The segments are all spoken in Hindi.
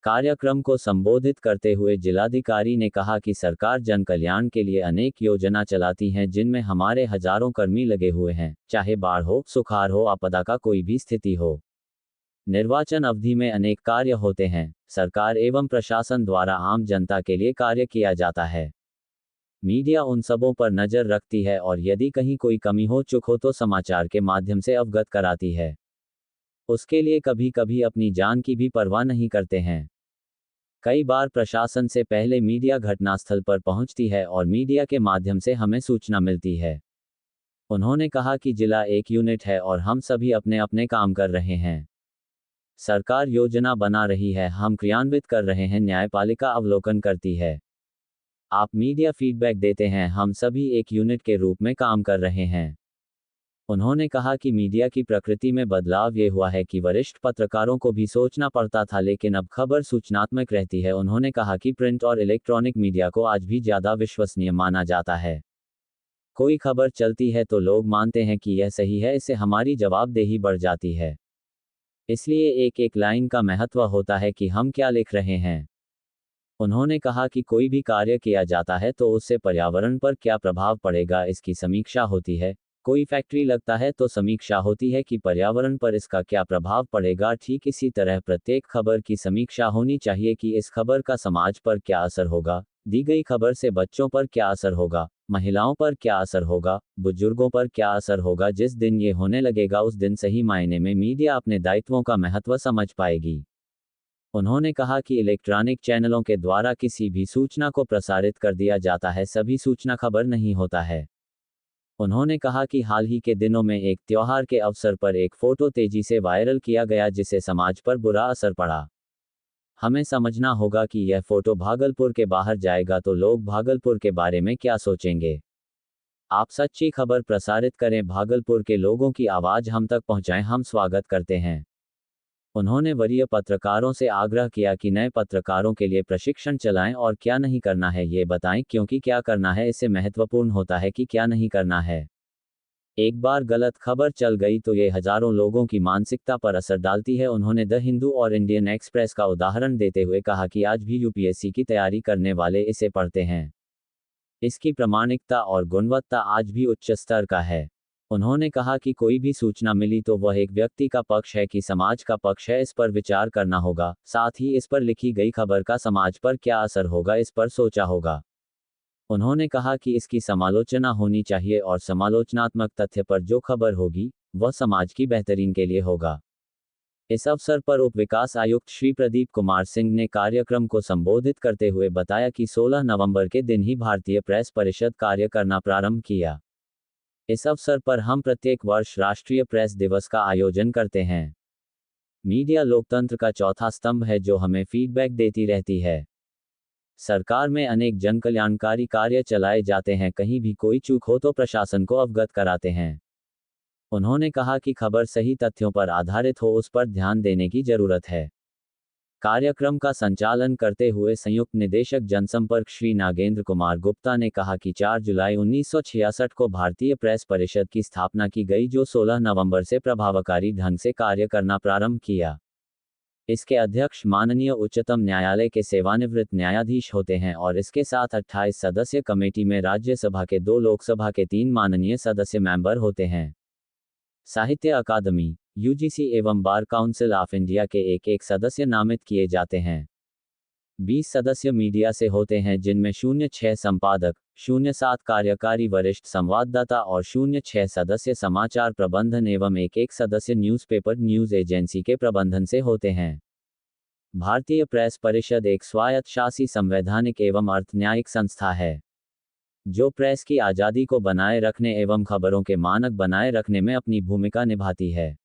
कार्यक्रम को संबोधित करते हुए जिलाधिकारी ने कहा कि सरकार जन कल्याण के लिए अनेक योजना चलाती है जिनमें हमारे हजारों कर्मी लगे हुए हैं, चाहे बाढ़ हो, सुखाड़ हो, आपदा का कोई भी स्थिति हो। निर्वाचन अवधि में अनेक कार्य होते हैं। सरकार एवं प्रशासन द्वारा आम जनता के लिए कार्य किया जाता है। मीडिया उन सबों पर नजर रखती है और यदि कहीं कोई कमी हो, चूक हो तो समाचार के माध्यम से अवगत कराती है। उसके लिए कभी कभी अपनी जान की भी परवाह नहीं करते हैं। कई बार प्रशासन से पहले मीडिया घटनास्थल पर पहुंचती है और मीडिया के माध्यम से हमें सूचना मिलती है। उन्होंने कहा कि जिला एक यूनिट है और हम सभी अपने अपने काम कर रहे हैं। सरकार योजना बना रही है, हम क्रियान्वित कर रहे हैं, न्यायपालिका अवलोकन करती है, आप मीडिया फीडबैक देते हैं, हम सभी एक यूनिट के रूप में काम कर रहे हैं। उन्होंने कहा कि मीडिया की प्रकृति में बदलाव ये हुआ है कि वरिष्ठ पत्रकारों को भी सोचना पड़ता था, लेकिन अब खबर सूचनात्मक रहती है। उन्होंने कहा कि प्रिंट और इलेक्ट्रॉनिक मीडिया को आज भी ज्यादा विश्वसनीय माना जाता है। कोई खबर चलती है तो लोग मानते हैं कि यह सही है, इससे हमारी जवाबदेही बढ़ जाती है। इसलिए एक एक लाइन का महत्व होता है कि हम क्या लिख रहे हैं। उन्होंने कहा कि कोई भी कार्य किया जाता है तो उससे पर्यावरण पर क्या प्रभाव पड़ेगा, इसकी समीक्षा होती है। कोई फैक्ट्री लगता है तो समीक्षा होती है कि पर्यावरण पर इसका क्या प्रभाव पड़ेगा। ठीक इसी तरह प्रत्येक खबर की समीक्षा होनी चाहिए कि इस खबर का समाज पर क्या असर होगा, दी गई खबर से बच्चों पर क्या असर होगा, महिलाओं पर क्या असर होगा, बुजुर्गों पर क्या असर होगा। जिस दिन ये होने लगेगा उस दिन सही मायने में मीडिया अपने दायित्वों का महत्व समझ पाएगी। उन्होंने कहा कि इलेक्ट्रॉनिक चैनलों के द्वारा किसी भी सूचना को प्रसारित कर दिया जाता है, सभी सूचना खबर नहीं होता है। उन्होंने कहा कि हाल ही के दिनों में एक त्योहार के अवसर पर एक फोटो तेजी से वायरल किया गया जिससे समाज पर बुरा असर पड़ा। हमें समझना होगा कि यह फोटो भागलपुर के बाहर जाएगा तो लोग भागलपुर के बारे में क्या सोचेंगे। आप सच्ची खबर प्रसारित करें, भागलपुर के लोगों की आवाज हम तक पहुंचाएं, हम स्वागत करते हैं। उन्होंने वरीय पत्रकारों से आग्रह किया कि नए पत्रकारों के लिए प्रशिक्षण चलाएं और क्या नहीं करना है ये बताएं, क्योंकि क्या करना है इससे महत्वपूर्ण होता है कि क्या नहीं करना है। एक बार गलत खबर चल गई तो ये हजारों लोगों की मानसिकता पर असर डालती है। उन्होंने द हिंदू और इंडियन एक्सप्रेस का उदाहरण देते हुए कहा कि आज भी यूपीएससी की तैयारी करने वाले इसे पढ़ते हैं। इसकी प्रामाणिकता और गुणवत्ता आज भी उच्च स्तर का है। उन्होंने कहा कि कोई भी सूचना मिली तो वह एक व्यक्ति का पक्ष है कि समाज का पक्ष है, इस पर विचार करना होगा। साथ ही इस पर लिखी गई खबर का समाज पर क्या असर होगा, इस पर सोचा होगा। उन्होंने कहा कि इसकी समालोचना होनी चाहिए और समालोचनात्मक तथ्य पर जो खबर होगी वह समाज की बेहतरीन के लिए होगा। इस अवसर पर उप विकास आयुक्त श्री प्रदीप कुमार सिंह ने कार्यक्रम को संबोधित करते हुए बताया कि 16 नवंबर के दिन ही भारतीय प्रेस परिषद कार्य करना प्रारंभ किया। इस अवसर पर हम प्रत्येक वर्ष राष्ट्रीय प्रेस दिवस का आयोजन करते हैं। मीडिया लोकतंत्र का चौथा स्तंभ है जो हमें फीडबैक देती रहती है। सरकार में अनेक जनकल्याणकारी कार्य चलाए जाते हैं, कहीं भी कोई चूक हो तो प्रशासन को अवगत कराते हैं। उन्होंने कहा कि खबर सही तथ्यों पर आधारित हो, उस पर ध्यान देने की जरूरत है। कार्यक्रम का संचालन करते हुए संयुक्त निदेशक जनसंपर्क श्री नागेंद्र कुमार गुप्ता ने कहा कि 4 जुलाई 1966 को भारतीय प्रेस परिषद की स्थापना की गई, जो 16 नवंबर से प्रभावकारी ढंग से कार्य करना प्रारंभ किया। इसके अध्यक्ष माननीय उच्चतम न्यायालय के सेवानिवृत्त न्यायाधीश होते हैं और इसके साथ 28 सदस्य कमेटी में राज्यसभा के 2, लोकसभा के 3 माननीय सदस्य मेंबर होते हैं। साहित्य अकादमी, यूजीसी एवं बार काउंसिल ऑफ इंडिया के एक सदस्य नामित किए जाते हैं। 20 सदस्य मीडिया से होते हैं, जिनमें 06 संपादक, 07 कार्यकारी वरिष्ठ संवाददाता और 06 सदस्य समाचार प्रबंधन एवं एक सदस्य न्यूज़पेपर न्यूज़ एजेंसी के प्रबंधन से होते हैं। भारतीय प्रेस परिषद एक स्वायत्त शासी संवैधानिक एवं अर्थ न्यायिक संस्था है जो प्रेस की आज़ादी को बनाए रखने एवं खबरों के मानक बनाए रखने में अपनी भूमिका निभाती है।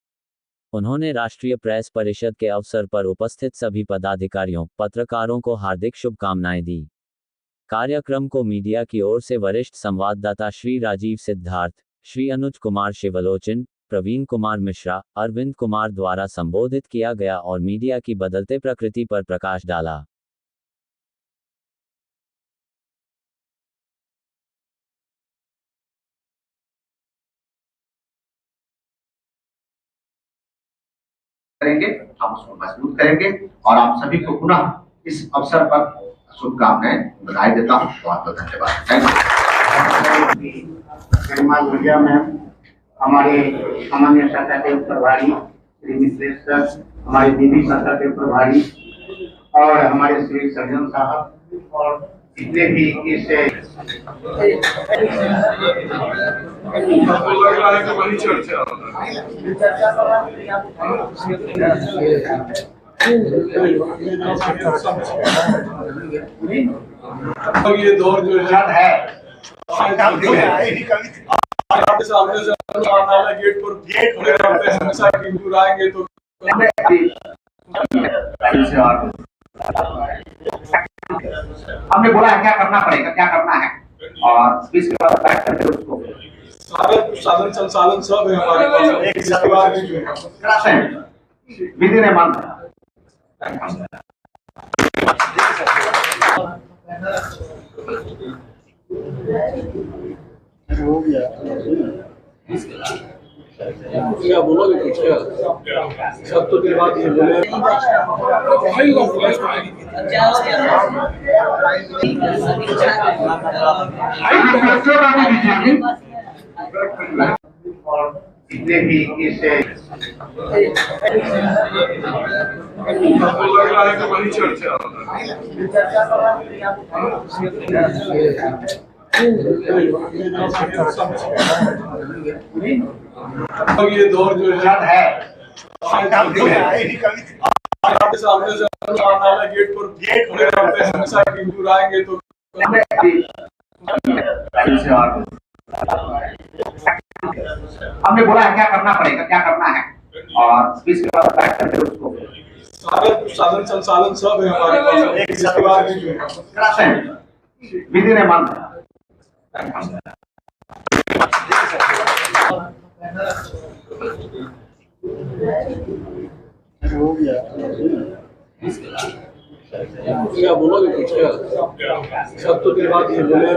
उन्होंने राष्ट्रीय प्रेस परिषद के अवसर पर उपस्थित सभी पदाधिकारियों, पत्रकारों को हार्दिक शुभकामनाएं दी। कार्यक्रम को मीडिया की ओर से वरिष्ठ संवाददाता श्री राजीव सिद्धार्थ, श्री अनुज कुमार शिवलोचन, प्रवीण कुमार मिश्रा, अरविंद कुमार द्वारा संबोधित किया गया और मीडिया की बदलते प्रकृति पर प्रकाश डाला। करेंगे, हम उसको मजबूत करेंगे और आप सभी को पुनः इस अवसर पर शुभकामनाएं बधाई देता हूँ। बहुत बहुत धन्यवाद। श्रीमान भैया मैम, हमारे सामान्य शाखा के प्रभारी श्री मिश्रेश सर, हमारे दीदी शाखा के प्रभारी और हमारे श्री सर्जन साहब और जितने भी इस ये दौर जो है आपके सामने से गेट पर हमेशा आएंगे तो हमने बोला है क्या करना पड़ेगा, क्या करना है और इसके बाद बैठ करके उसको साधन संसाधन सब है हमारे पास विधि ने मान हो गया। क्या बोलोगे कुछ? क्या सब तो दिन बाद ये बोले जितने भी इस लग रहा है कि वही चर्चा ये दौर जो है आपके सामने से गेट पर हमेशा आएंगे तो हमने बोला है क्या करना पड़ेगा, क्या करना है और इसके बाद बैठ करके उसको साधन संसाधन सब है हमारे पास विधि ने मान हो गया। क्या बोलोगे कुछ? क्या सब तो दिन बाद ये बोले